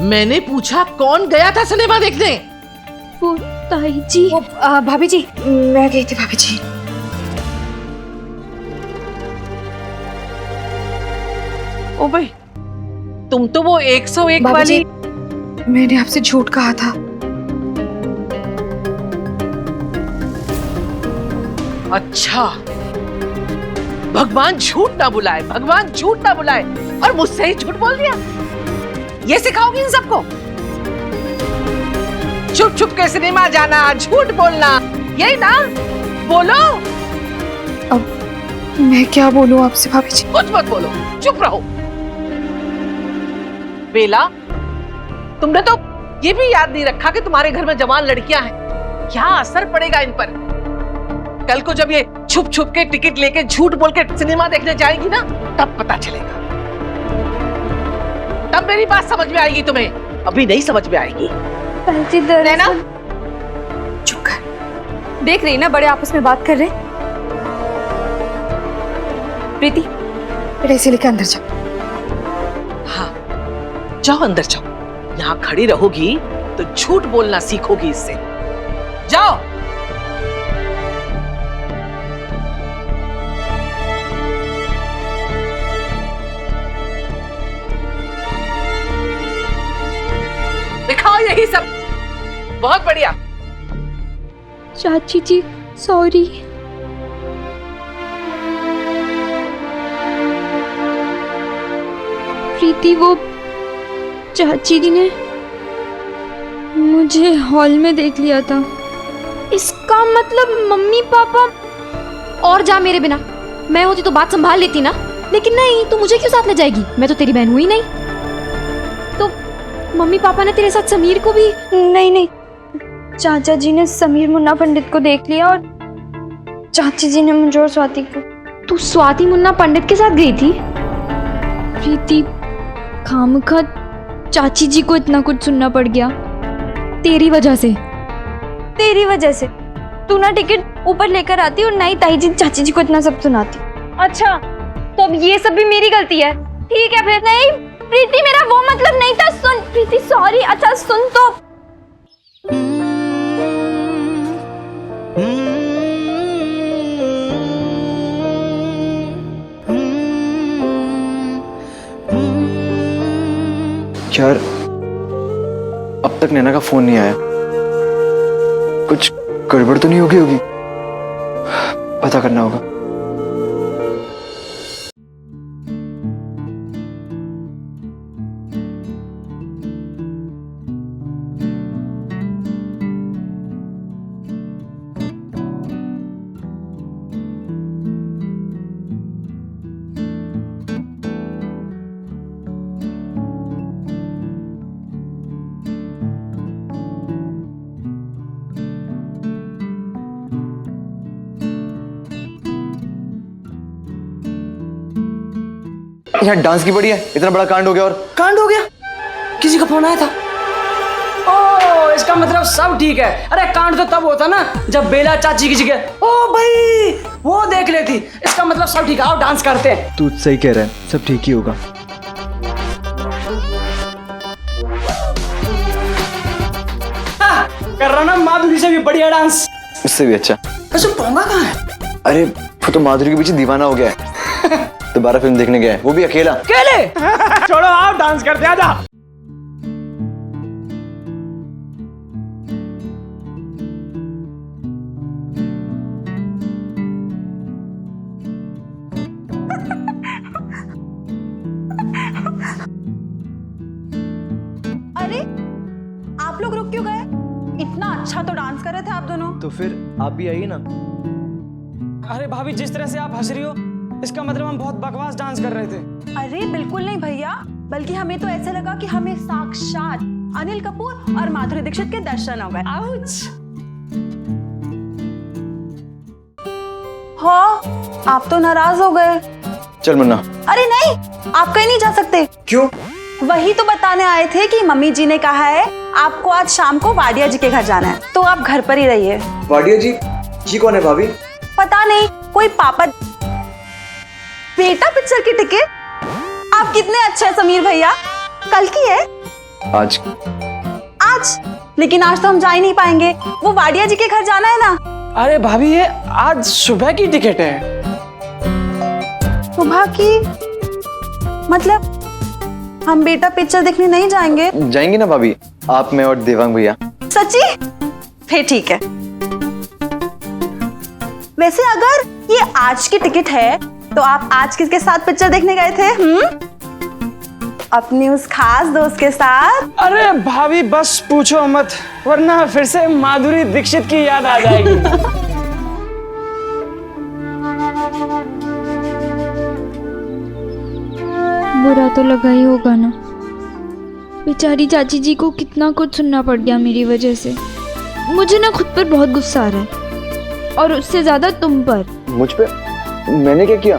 मैंने पूछा कौन गया था सिनेमा देखने? वो ताई जी। भाभी जी, मैं गई थी भाभी जी। ओ भाई, तुम तो वो 101 भाभी वाली। जी, मैंने आपसे झूठ कहा था। अच्छा, भगवान झूठ ना बुलाए, भगवान झूठ ना बुलाए, और मुझसे ही झूठ बोल दिया। ये सिखाओगी इन सबको? छुप छुप के सिनेमा जाना, झूठ बोलना, यही ना? बोलो। अब मैं क्या बोलूं आपसे भाभी जी? कुछ मत बोलो, चुप रहो। बेला, तुमने तो ये भी याद नहीं रखा कि तुम्हारे घर में जवान लड़कियां हैं। क्या असर पड़ेगा इन पर? कल को जब ये छुप छुप के टिकट लेके झूठ बोल के सिनेमा देखने जाएगी ना, तब पता चलेगा। तब मेरी बात समझ में आएगी तुम्हें, अभी नहीं समझ में आएगी। नैना, चुप कर। देख रही ना, बड़े आपस में बात कर रहे। प्रीति, बेटा इसे लेकर अंदर जाओ। हाँ, जाओ अंदर जाओ। यहाँ खड़ी रहोगी तो झूठ बोलना सीखोगी इससे। जाओ। दिखाओ यही सब। बहुत बढ़िया। चाची जी सॉरी। प्रीति, वो चाची जी ने मुझे हॉल में देख लिया था। इसका मतलब मम्मी पापा। और जा मेरे बिना। मैं होती तो बात संभाल लेती ना, लेकिन नहीं, तू मुझे क्यों साथ ले जाएगी? मैं तो तेरी बहन हुई नहीं। तो मम्मी पापा ने तेरे साथ समीर को भी? नहीं, चाचा जी ने समीर मुन्ना पंडित को देख लिया और चाची जी ने मुझे और स्वाति को। तू स्वाति मुन्ना पंडित के साथ गई थी? प्रीति, खामखा चाची जी को इतना कुछ सुनना पड़ गया तेरी वजह से। तेरी वजह से? तू ना टिकट ऊपर लेकर आती और ना ही ताई जी चाची जी को इतना सब सुनाती। अच्छा, तो अब ये सब भी मेरी गलती है? ठीक है फिर। नहीं प्रीति, मेरा वो मतलब नहीं था। सुन प्रीति, सॉरी। अच्छा सुन तो। यार, अब तक नैना का फोन नहीं आया। कुछ गड़बड़ तो नहीं होगी? पता करना होगा। यहाँ डांस की पड़ी है, इतना बड़ा कांड हो गया। और कांड हो गया? किसी का फोन आया था? ओ, इसका मतलब सब ठीक है। अरे कांड तो तब होता ना जब बेला चाची की जगह ओ भाई वो देख लेती। इसका मतलब सब ठीक है। आओ डांस करते हैं। तू सही कह रहा है, सब ठीक ही होगा। कर रहा ना माधुरी से भी बढ़िया डांस। उससे भी अच्छा। वैसे पोंगा कहाँ है? अरे वो तो माधुरी के पीछे दीवाना हो गया है। दोबारा फिल्म देखने गया है, वो भी अकेला। अकेले? छोड़ो, आओ डांस करते हैं। आजा। अरे आप लोग रुक क्यों गए? इतना अच्छा तो डांस कर रहे थे आप दोनों। तो फिर आप भी आइए ना। अरे भाभी, जिस तरह से आप हंस रही हो, इसका मतलब हम बहुत बकवास डांस कर रहे थे। अरे बिल्कुल नहीं भैया, बल्कि हमें तो ऐसा लगा कि हमें साक्षात अनिल कपूर और माधुरी दीक्षित के दर्शन हो गए। आउच। हाँ, आप तो नाराज हो गए। चल मुन्ना। अरे नहीं, आप कहीं नहीं जा सकते। क्यों? वही तो बताने आए थे कि मम्मी जी ने कहा है आपको आज शाम को वाडिया जी के घर जाना है, तो आप घर पर ही रहिए। वाडिया जी? ये कौन है भाभी? पता नहीं, कोई पापा। बेटा पिक्चर की टिकट? आप कितने अच्छे हैं समीर भैया। कल की है? आज आज? लेकिन आज तो हम जा ही नहीं पाएंगे, वो वाडिया जी के घर जाना है ना। अरे भाभी ये आज सुबह की टिकट है। सुबह की? मतलब हम बेटा पिक्चर देखने नहीं जाएंगे? जाएंगे ना भाभी, आप, मैं और देवांग भैया। सच्ची? फिर ठीक है। वैसे अगर ये आज की टिकट है तो आप आज किसके साथ पिक्चर देखने गए थे? अपने उस खास दोस्त के साथ? अरे भाभी बस पूछो मत, वरना फिर से माधुरी दीक्षित की याद आ जाएगी। बुरा तो लगा ही होगा ना, बेचारी चाची जी को कितना कुछ सुनना पड़ गया मेरी वजह से। मुझे ना खुद पर बहुत गुस्सा आ रहा है, और उससे ज्यादा तुम पर। मुझ पे? मैंने क्या किया?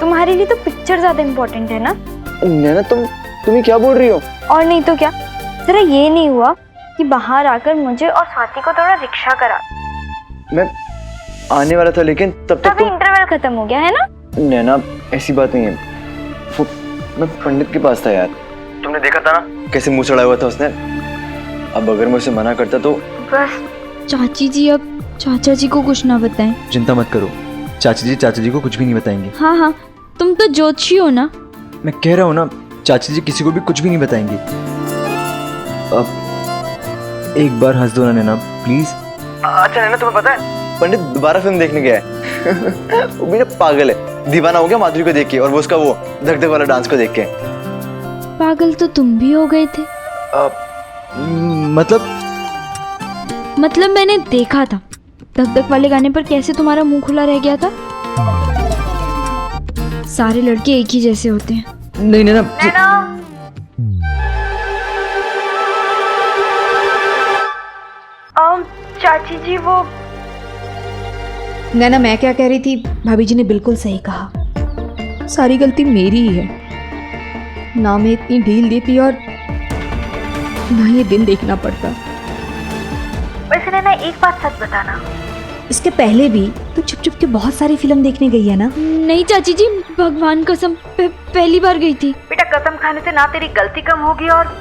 तुम्हारे लिए तो पिक्चर ज्यादा इम्पोर्टेंट है ना। नैना तुम्हें क्या बोल रही हो? और नहीं तो क्या, जरा ये नहीं हुआ कि बाहर आकर मुझे और स्वाति को थोड़ा रिक्शा करा। मैं आने वाला था, लेकिन तब तक तभी इंटरवल खत्म हो गया है ना। नैना ऐसी बात नहीं है, वो मैं पंडित के पास था यार। तुमने देखा था ना कैसे मुंह चढ़ाया हुआ था उसने। अब अगर मैं उसे मना करता तो। बस चाची जी अब चाचा जी को कुछ ना बताएं। चिंता मत करो, चाची जी को कुछ भी नहीं बताएंगे। हाँ हाँ, तुम तो ज्योतिषी हो ना। मैं कह रहा हूँ ना, चाची जी किसी को भी कुछ भी नहीं बताएंगे। अब एक बार हंस दो ना नैना, प्लीज। अच्छा नैना, तुम्हें पता है पंडित दोबारा फिल्म देखने गया है। वो भी ना पागल है, दीवाना हो गया माधुरी को देख के, और वो उसका वो धक धक वाला डांस को देख के। पागल तो तुम भी हो गए थे। मतलब मैंने देखा था धक धक वाले गाने पर कैसे तुम्हारा मुंह खुला रह गया था। सारे लड़के एक ही जैसे होते हैं। नहीं नैना, चाची जी वो नैना, मैं क्या कह रही थी, भाभी जी ने बिल्कुल सही कहा, सारी गलती मेरी ही है। ना मैं इतनी ढील देती और ना ये दिन देखना पड़ता। वैसे नैना एक बात सच बताना, इसके पहले भी तो छुप छुप के बहुत सारी फिल्म देखने गई है ना। नहीं चाची जी, भगवान कसम पहली बार गई थी। बेटा कसम खाने से ना तेरी गलती कम होगी और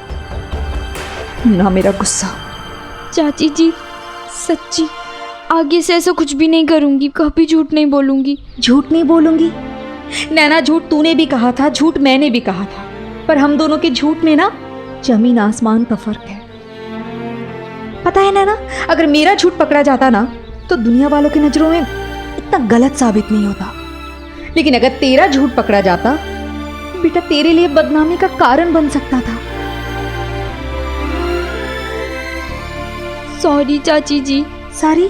ना मेरा गुस्सा। चाची जी सच्ची, आगे से ऐसा कुछ भी नहीं करूंगी, कभी झूठ नहीं बोलूंगी। झूठ नहीं बोलूंगी? नैना, झूठ तूने भी कहा था, झूठ मैंने भी कहा था, पर हम दोनों के झूठ में ना जमीन आसमान का फर्क है। पता है नैना, अगर मेरा झूठ पकड़ा जाता ना तो दुनिया वालों की नजरों में इतना गलत साबित नहीं होता, लेकिन अगर तेरा झूठ पकड़ा जाता बेटा तेरे लिए बदनामी का कारण बन सकता था। सॉरी चाची जी। सारी?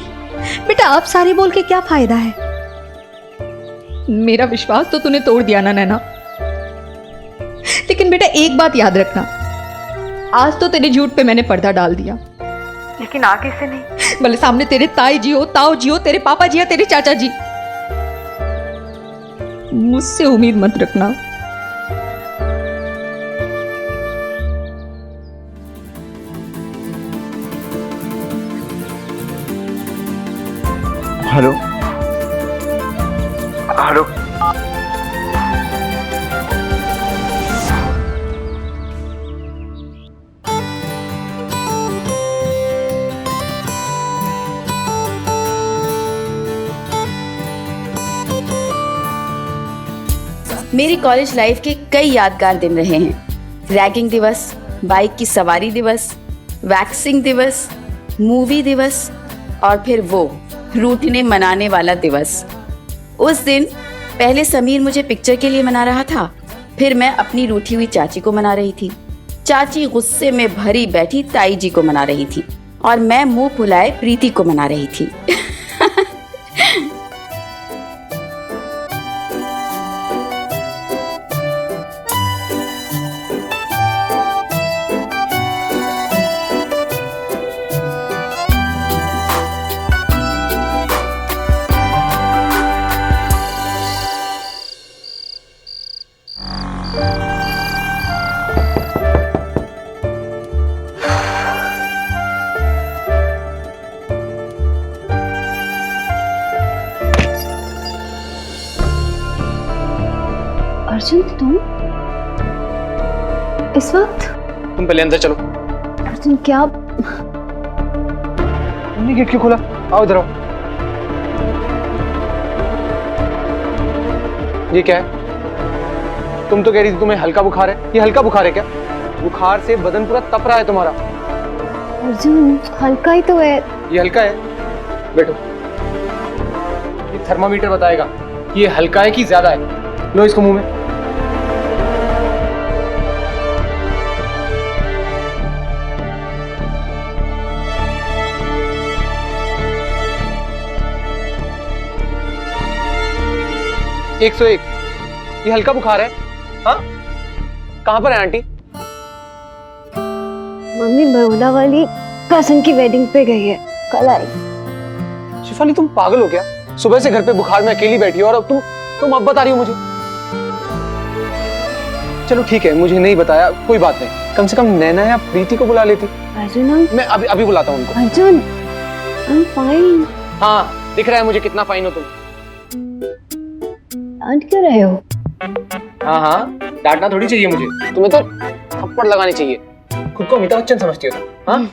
बेटा अब सारी बोल के क्या फायदा है? मेरा विश्वास तो तूने तोड़ दिया ना नैना, लेकिन बेटा एक बात याद रखना, आज तो तेरे झूठ पे मैंने पर्दा डाल दिया, लेकिन आगे से नहीं। भले सामने तेरे ताई जी हो, ताऊ जी हो, तेरे पापा जी या तेरे चाचा जी, मुझसे उम्मीद मत रखना। हेलो हेलो, मेरी कॉलेज लाइफ के कई यादगार दिन रहे हैं। रैगिंग दिवस, बाइक की सवारी दिवस, वैक्सिंग दिवस, मूवी दिवस और फिर वो रूठने मनाने वाला दिवस। उस दिन पहले समीर मुझे पिक्चर के लिए मना रहा था, फिर मैं अपनी रूठी हुई चाची को मना रही थी। चाची गुस्से में भरी बैठी ताई जी को मना रही थी और मैं मुंह फुलाए प्रीति को मना रही थी। अर्जुन तुम इस वक्त? तुम पहले अंदर चलो। अर्जुन क्या? तुमने गेट क्यों खोला? आओ इधर आओ। ये क्या है? तुम तो कह रही थी तुम्हें हल्का बुखार है, ये हल्का बुखार है क्या? बुखार से बदन पूरा तप रहा है तुम्हारा। अर्जुन हल्का ही तो है। ये हल्का है? बैठो। ये थर्मामीटर बताएगा कि ये हल्का है कि ज्यादा है। लो इसको मुंह में। एक 101। ये हल्का बुखार है। हाँ, कहाँ पर है आंटी? मम्मी बड़ौदा वाली कजन की वेडिंग पे गई है, कल आई। शिफाली तुम पागल हो क्या? सुबह से घर पे बुखार में अकेली बैठी हो और अब तुम अब बता रही हो मुझे? चलो ठीक है, मुझे नहीं बताया, कोई बात नहीं। कम से कम नैना या प्रीति को बुला लेती। अर्जुन मैं अभी बुलाता हूँ उनको। अर्जुन आई एम फाइन। हाँ, दिख रहा है मुझे कितना फाइन हो तुम। डांट क्यों रहे हो? हाँ, डांटना थोड़ी चाहिए मुझे, तुम्हें तो थप्पड़ लगानी चाहिए। खुद को अमिताभ बच्चन समझती हो तुम? हाँ?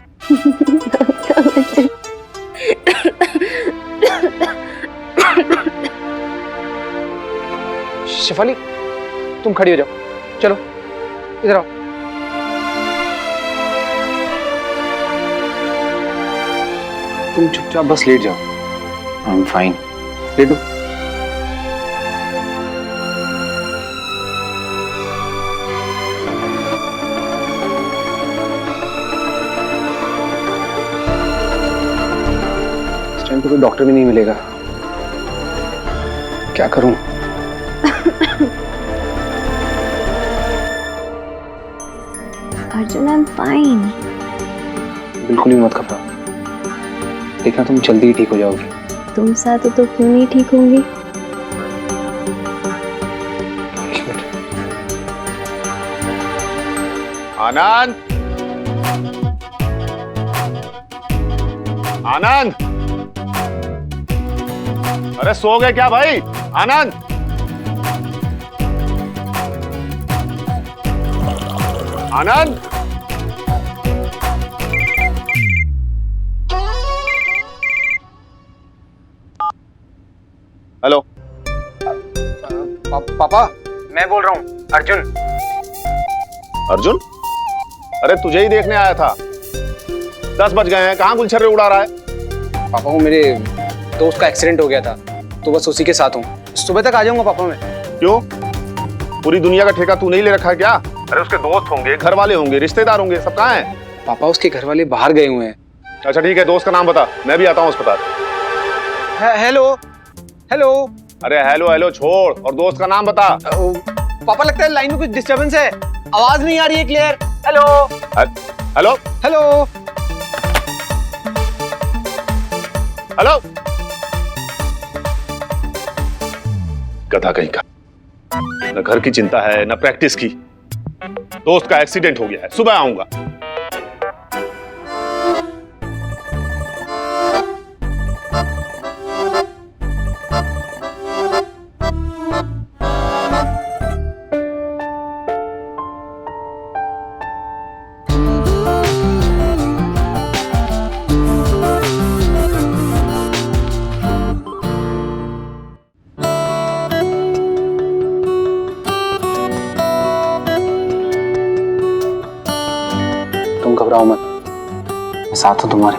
शिफाली तुम खड़ी हो जाओ, चलो इधर आओ। तुम चुपचाप बस लेट जाओ। I am fine. लेटो। इस टाइम पे कोई डॉक्टर भी नहीं मिलेगा, क्या करूं? अर्जुन आई एम फाइन। बिल्कुल भी मत घबराओ, देखना तुम जल्दी ही ठीक हो जाओगी। तुम साथ हो तो क्यों नहीं ठीक होंगी? आनंद, आनंद, अरे सो गए क्या भाई? आनंद, आनंद, हेलो। पापा मैं बोल रहा हूँ, अर्जुन। अर्जुन? अरे तुझे ही देखने आया था। 10 बज गए हैं, कहाँ गुलछर्रे उड़ा रहा है? पापा को मेरे दोस्त का एक्सीडेंट हो गया था, तो बस उसी के साथ हूँ। सुबह तक आ जाऊंगा पापा मैं। क्यों? पूरी दुनिया का ठेका तू नहीं ले रखा है क्या? अरे उसके दोस्त होंगे, घर वाले होंगे, रिश्तेदार होंगे, सब कहाँ हैं? पापा उसके घर वाले बाहर गए हुए हैं। अच्छा ठीक है, दोस्त का नाम बता, मैं भी आता हूँ अस्पताल। Hello hello. अरे हेलो हेलो छोड़, और दोस्त का नाम बता। पापा लगता है लाइन में कुछ डिस्टरबेंस है, आवाज नहीं आ रही है clear. Hello hello hello hello. गधा कहीं का, न घर की चिंता है न प्रैक्टिस की। दोस्त का एक्सीडेंट हो गया है, सुबह आऊंगा। तुम घबराओ मत, मैं साथ हूं तुम्हारे।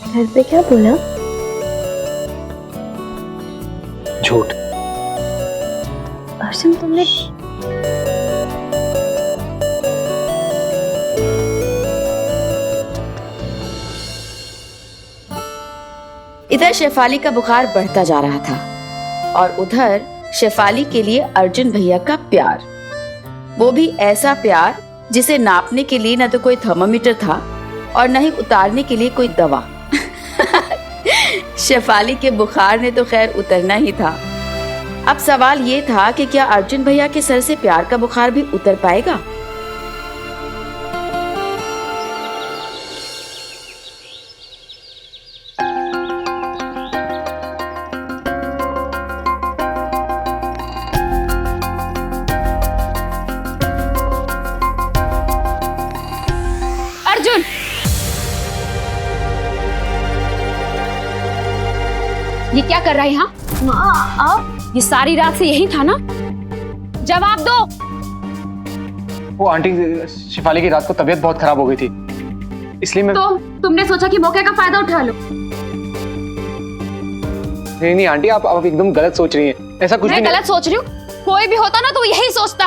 घर पे क्या बोला? झूठ। अर्जुन तुमने इधर शेफाली का बुखार बढ़ता जा रहा था और उधर शेफाली के लिए अर्जुन भैया का प्यार, वो भी ऐसा प्यार जिसे नापने के लिए न तो कोई थर्मामीटर था और न ही उतारने के लिए कोई दवा। शेफाली के बुखार ने तो खैर उतरना ही था। अब सवाल ये था कि क्या अर्जुन भैया के सर से प्यार का बुखार भी उतर पाएगा? ये क्या कर रहा है यहाँ? माँ आप ये सारी रात से यही था ना? जवाब दो। वो आंटी शिफाली की रात को तबीयत बहुत खराब हो गई थी, इसलिए मैं तो तुमने सोचा कि मौके का फायदा उठा लो। नहीं आंटी, आप एकदम गलत सोच रही हैं। ऐसा कुछ भी मैं नहीं। गलत सोच रही हूँ? कोई भी होता ना तो यही सोचता।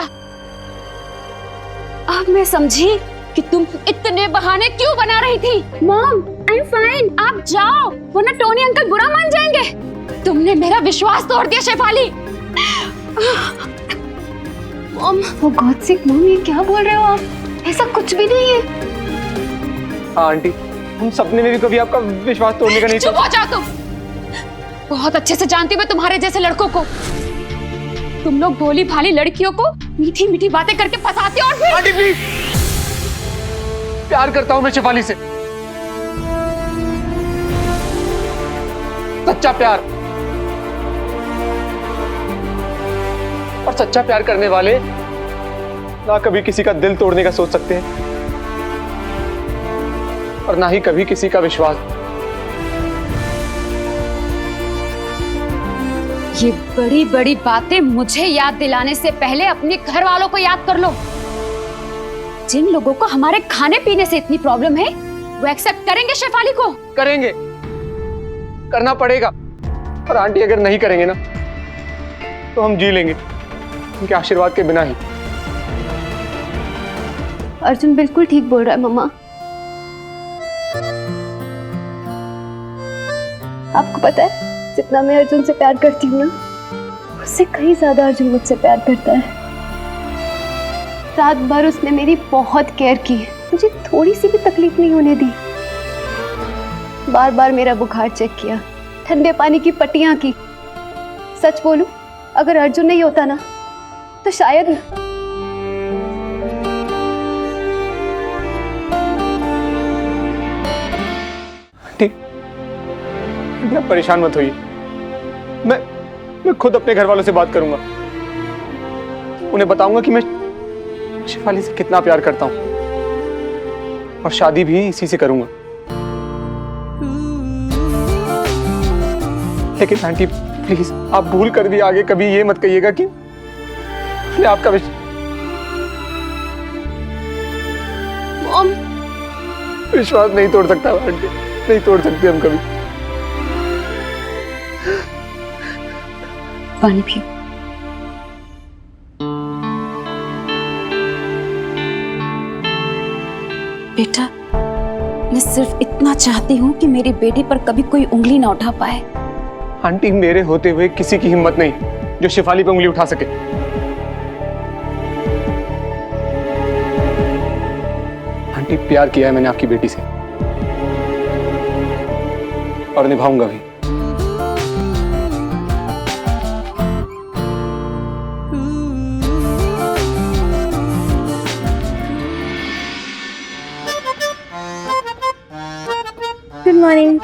अब मैं समझी कि तुम इतने बहाने क्यों बना रही थी। मॉम, आई एम फाइन, आप जाओ, वरना टोनी अंकल बुरा मान जाएंगे। तुमने मेरा विश्वास तोड़ दिया शेफाली। मॉम, वो गॉड सिक मॉम, ये क्या बोल रहे हो आप? ऐसा कुछ भी नहीं है। हाँ आंटी, हम सपने में भी कभी आपका विश्वास तोड़ने का नहीं चुप हो जाओ तुम। बहुत अच्छे से जानती हूँ मैं तुम्हारे जैसे लड़कों को। तुम लोग भोली भाली लड़कियों को मीठी मीठी बातें करके फंसाते हो और फिर। आंटी प्लीज, प्यार करता हूं मैं शिफाली से, सच्चा प्यार। और सच्चा प्यार करने वाले ना कभी किसी का दिल तोड़ने का सोच सकते हैं और ना ही कभी किसी का विश्वास। ये बड़ी बड़ी बातें मुझे याद दिलाने से पहले अपने घर वालों को याद कर लो। जिन लोगों को हमारे खाने पीने से इतनी प्रॉब्लम है, वो एक्सेप्ट करेंगे शेफाली को? करेंगे, करना पड़ेगा। और आंटी अगर नहीं करेंगे ना तो हम जी लेंगे उनके आशीर्वाद के बिना ही। अर्जुन बिल्कुल ठीक बोल रहा है मम्मा। आपको पता है, जितना मैं अर्जुन से प्यार करती हूँ ना, उससे कहीं ज्यादा अर्जुन मुझसे प्यार करता है। रात भर उसने मेरी बहुत केयर की, मुझे थोड़ी सी भी तकलीफ नहीं होने दी। बार बार मेरा बुखार चेक किया, ठंडे पानी की पट्टियां की। सच बोलूं, अगर अर्जुन नहीं होता ना तो शायद ठीक, इतना परेशान मत होइए। मैं खुद अपने घर वालों से बात करूंगा, उन्हें बताऊंगा कि मैं शिफाली से कितना प्यार करता हूं और शादी भी इसी से करूंगा। लेकिन आंटी प्लीज, आप भूल कर भी आगे कभी ये मत कहिएगा कि मैं आपका विश्वास नहीं तोड़ सकता। आंटी नहीं तोड़ सकते हम कभी। पानी पियो। बेटा, मैं सिर्फ इतना चाहती हूँ कि मेरी बेटी पर कभी कोई उंगली ना उठा पाए। आंटी, मेरे होते हुए किसी की हिम्मत नहीं जो शिफाली पे उंगली उठा सके। आंटी, प्यार किया है मैंने आपकी बेटी से और निभाऊंगा भी। Good morning.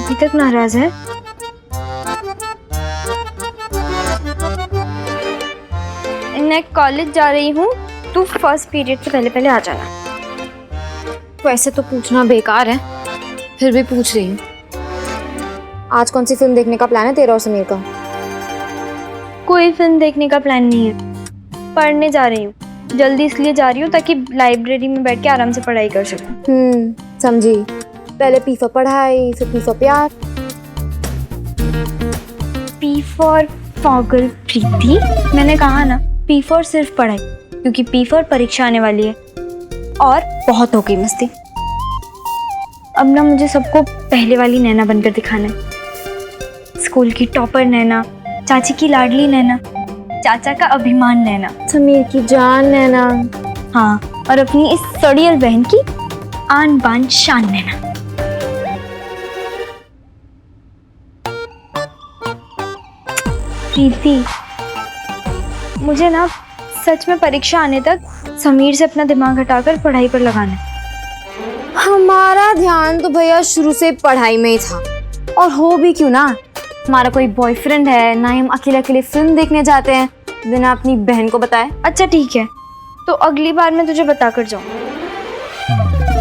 अभी तक नाराज है? मैं कॉलेज जा रही हूँ, तू फर्स्ट पीरियड से पहले पहले आ जाना। वैसे तो पूछना बेकार है, फिर भी पूछ रही हूँ। आज कौन सी फिल्म देखने का प्लान है तेरा और समीर का? कोई फिल्म देखने का प्लान नहीं है, पढ़ने जा रही हूँ। जल्दी इसलिए जा रही हूँ ताकि लाइब्रेरी में बैठ के आराम से पढ़ाई कर सकूँ। समझी। पहले पी फॉर पढ़ाई, फिर पी फॉर प्यार। पी फॉर पागल प्रीति, मैंने कहा ना, पी फॉर सिर्फ पढ़ाई, क्योंकि पी फॉर परीक्षा आने वाली है। और बहुत हो गई मस्ती, अब ना मुझे सबको पहले वाली नैना बनकर दिखाना है। स्कूल की टॉपर नैना, चाची की लाडली नैना, चाचा का अभिमान नैना, समीर की जान नैना। हाँ, और अपनी इस सड़ियल बहन की आन बान शान नैना। प्रीति, मुझे ना सच में परीक्षा आने तक समीर से अपना दिमाग हटाकर पढ़ाई पर लगाना है। हमारा ध्यान तो भैया शुरू से पढ़ाई में ही था, और हो भी क्यों ना। हमारा कोई बॉयफ्रेंड है ना, हम अकेले अकेले फिल्म देखने जाते हैं बिना अपनी बहन को बताए। अच्छा ठीक है, तो अगली बार मैं तुझे बता कर जाऊँ।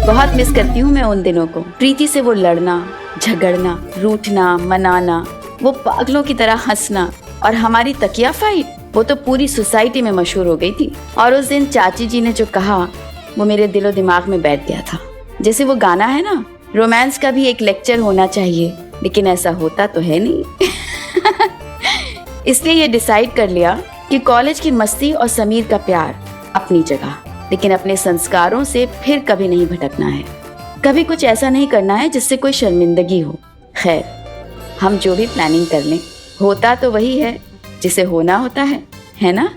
बहुत मिस करती हूँ मैं उन दिनों को। प्रीति से वो लड़ना, झगड़ना, रूठना, मनाना, वो पागलों की तरह हंसना, और हमारी तकिया फाइट, वो तो पूरी सोसाइटी में मशहूर हो गई थी। और उस दिन चाची जी ने जो कहा वो मेरे दिलो दिमाग में बैठ गया था। जैसे वो गाना है ना, रोमांस का भी एक लेक्चर होना चाहिए, लेकिन ऐसा होता तो है नहीं। इसलिए ये डिसाइड कर लिया कि कॉलेज की मस्ती और समीर का प्यार अपनी जगह, लेकिन अपने संस्कारों से फिर कभी नहीं भटकना है। कभी कुछ ऐसा नहीं करना है जिससे कोई शर्मिंदगी हो। खैर, हम जो भी प्लानिंग कर लें, होता तो वही है जिसे होना होता है ना?